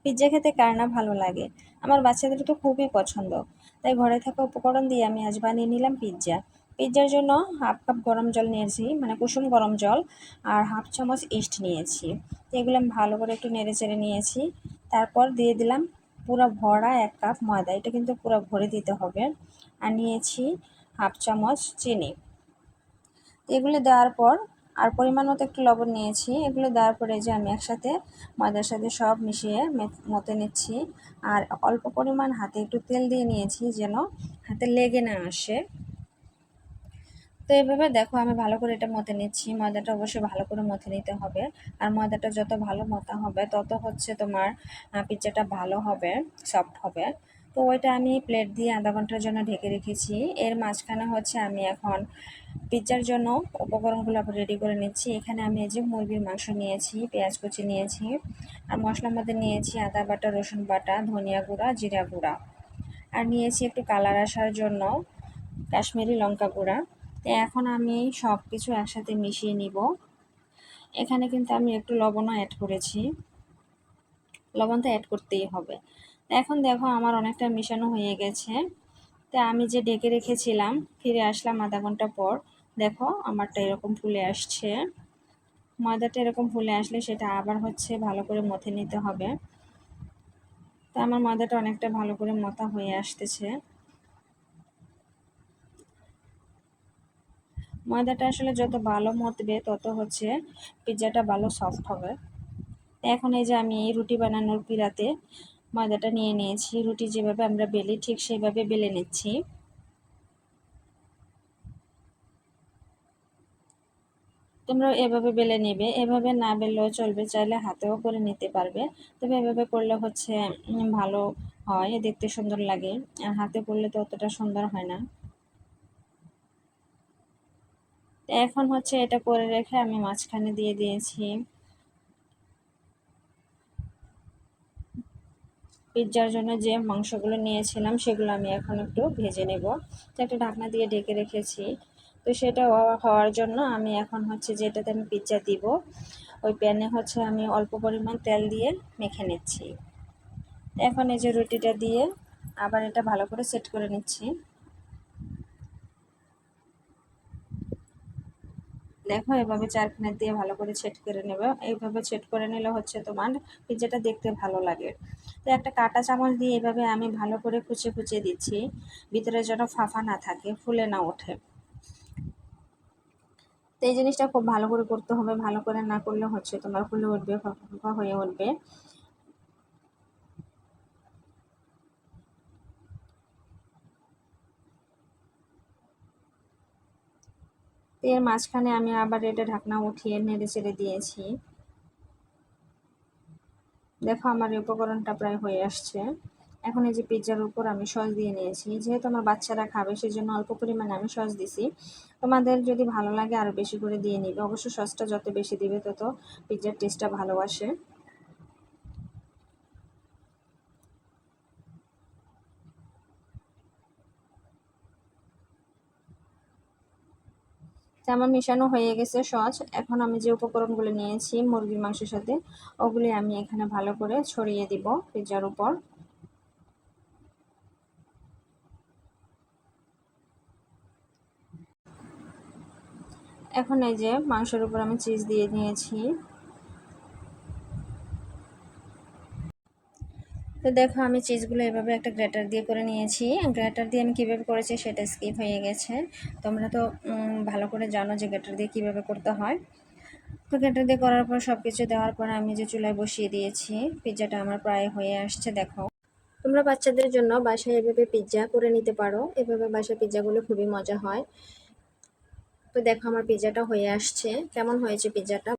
Pizza খেতে কার না ভালো লাগে। আমার বাচ্চাদের তো খুবই পছন্দ। তাই ঘরে থাকা উপকরণ দিয়ে আমি আজ বানিয়ে নিলাম পিৎজা। পিৎজার জন্য 1/2 কাপ গরম জল নিয়েছি, মানে কুসুম গরম জল, আর 1/2 চামচ ইস্ট নিয়েছি। তো এগুলো আমি ভালো করে একটু নেড়ে চেড়ে নিয়েছি। তারপর দিয়ে দিলাম পুরো ভরা 1 কাপ ময়দা, এটা কিন্তু পুরো ভরে দিতে হবে। আর নিয়েছি 1/2 চামচ চিনি। এগুলো দেওয়ার পর আর পরিমাণ মতো একটু লবণ নিয়েছি। এগুলো দেওয়ার পরে যে আমি একসাথে ময়দার সাথে সব মিশিয়ে মতে নিচ্ছি। আর অল্প পরিমাণ হাতে একটু তেল দিয়ে নিয়েছি যেন হাতে লেগে না আসে। তো এভাবে দেখো আমি ভালো করে এটা মতে নিচ্ছি। ময়দাটা অবশ্যই ভালো করে মথে নিতে হবে। আর ময়দাটা যত ভালো মতা হবে তত হচ্ছে তোমার পিৎজাটা ভালো হবে, সফট হবে। তো ওইটা আমি প্লেট দিয়ে আধা ঘন্টার জন্য ঢেকে রেখেছি। এর মাঝখানে হচ্ছে আমি এখন পিৎজার জন্য উপকরণগুলো রেডি করে নিচ্ছি। এখানে আমি এই যে মুরগির মাংস নিয়েছি, পেঁয়াজ কুচি নিয়েছি, আর মশলার মধ্যে নিয়েছি আদা বাটা, রসুন বাটা, ধনিয়া গুঁড়া, জিরা গুঁড়া, আর নিয়েছি একটু কালার আসার জন্য কাশ্মীরি লঙ্কা গুঁড়া। তো এখন আমি সব কিছু একসাথে মিশিয়ে নিব। এখানে কিন্তু আমি একটু লবণও অ্যাড করেছি, লবণ তো অ্যাড করতেই হবে। এখন দেখো আমার অনেকটা মিশানো হয়ে গেছে। তো আমি যে ডেকে রেখেছিলাম, ফিরে আসলাম আধা ঘন্টা পর। দেখো আমারটা এরকম ফুলে আসছে। ময়দাটা এরকম ফুলে আসলে সেটা আবার হচ্ছে ভালো করে মথে নিতে হবে। তো আমার ময়দাটা অনেকটা ভালো করে মথা হয়ে আসতেছে। ময়দাটা আসলে যত ভালো মথবে তত হচ্ছে পিৎজাটা ভালো সফট হবে। এখন এই যে আমি এই রুটি বানানোর পিড়াতে ময়দাটা নিয়ে নিয়েছি। রুটি যেভাবে আমরা বেলি ঠিক সেইভাবে বেলে নিচ্ছি। তোমরা এভাবে বেলে নেবে, এভাবে না বেললেও চলবে, চাইলে হাতেও করে নিতে পারবে। তবে এভাবে করলে হচ্ছে ভালো হয়, দেখতে সুন্দর লাগে। আর হাতে করলে তো অতটা সুন্দর হয় না। তো এখন হচ্ছে এটা করে রেখে আমি মাঝখানে দিয়ে দিয়েছি পিৎজার জন্য যে মাংসগুলো নিয়েছিলাম, সেগুলো আমি এখন একটু ভেজে নেব। তো একটা ঢাকনা দিয়ে ঢেকে রেখেছি। তো সেটা হওয়ার জন্য আমি এখন হচ্ছে যেটাতে আমি পিৎজা দিব, ওই প্যানে হচ্ছে আমি অল্প পরিমাণ তেল দিয়ে মেখে নিচ্ছি। এখন এই যে রুটিটা দিয়ে আবার এটা ভালো করে সেট করে নিচ্ছি। দেখো এভাবে চারখানা দিয়ে ভালো করে সেট করে নেবে। এইভাবে সেট করে নিলে হচ্ছে তোমার পিৎজাটা দেখতে ভালো লাগে। তো একটা কাঁটা চামচ দিয়ে এভাবে আমি ভালো করে কুচিয়ে কুচিয়ে দিচ্ছি, ভিতরে যেন ফাঁফা না থাকে, ফুলে না ওঠে। তো এই জিনিসটা খুব ভালো করে করতে হবে, ভালো করে না করলে হচ্ছে তোমার ফুলে উঠবে, ফাঁপা ফাঁপা হয়ে উঠবে। তো এর মাঝখানে আমি আবার এটা ঢাকনা উঠিয়ে নেড়ে চেড়ে দিয়েছি। দেখো আমার এই উপকরণটা প্রায় হয়ে আসছে। এখন এই যে পিৎজার উপর আমি সস দিয়ে নিয়েছি, যেহেতু আমার বাচ্চারা খাবে সেজন্য অল্প পরিমাণে আমি সস দিছি। তোমাদের যদি ভালো লাগে আরও বেশি করে দিয়ে নিবে, অবশ্য সসটা যত বেশি দিবে তত পিৎজার টেস্টটা ভালো আসে। তো আমার মেশানো হয়ে গেছে সস। এখন আমি যে উপকরণগুলো নিয়েছি মুরগির মাংসের সাথে, ওগুলি আমি এখানে ভালো করে ছড়িয়ে দিব পিৎজার উপর। এখন এই যে মাংসের উপর আমি চিজ দিয়ে নিয়েছি। তো দেখো আমি চিজগুলো এভাবে একটা গ্রেটার দিয়ে করে নিয়েছি। গ্রেটার দিয়ে আমি কীভাবে করেছি সেটা স্কিপ হয়ে গেছে। তোমরা তো ভালো করে জানো যে গ্রেটার দিয়ে কীভাবে করতে হয়। তো গ্রেটার দিয়ে করার পর সব কিছু দেওয়ার পর আমি যে চুলায় বসিয়ে দিয়েছি। পিৎজাটা আমার প্রায় হয়ে আসছে। দেখো তোমরা বাচ্চাদের জন্য বাসায় এভাবে পিৎজা করে নিতে পারো। এভাবে বাসায় পিৎজাগুলো খুবই মজা হয়। তো দেখো আমার পিৎজাটা হয়ে আসছে। কেমন হয়েছে পিৎজাটা?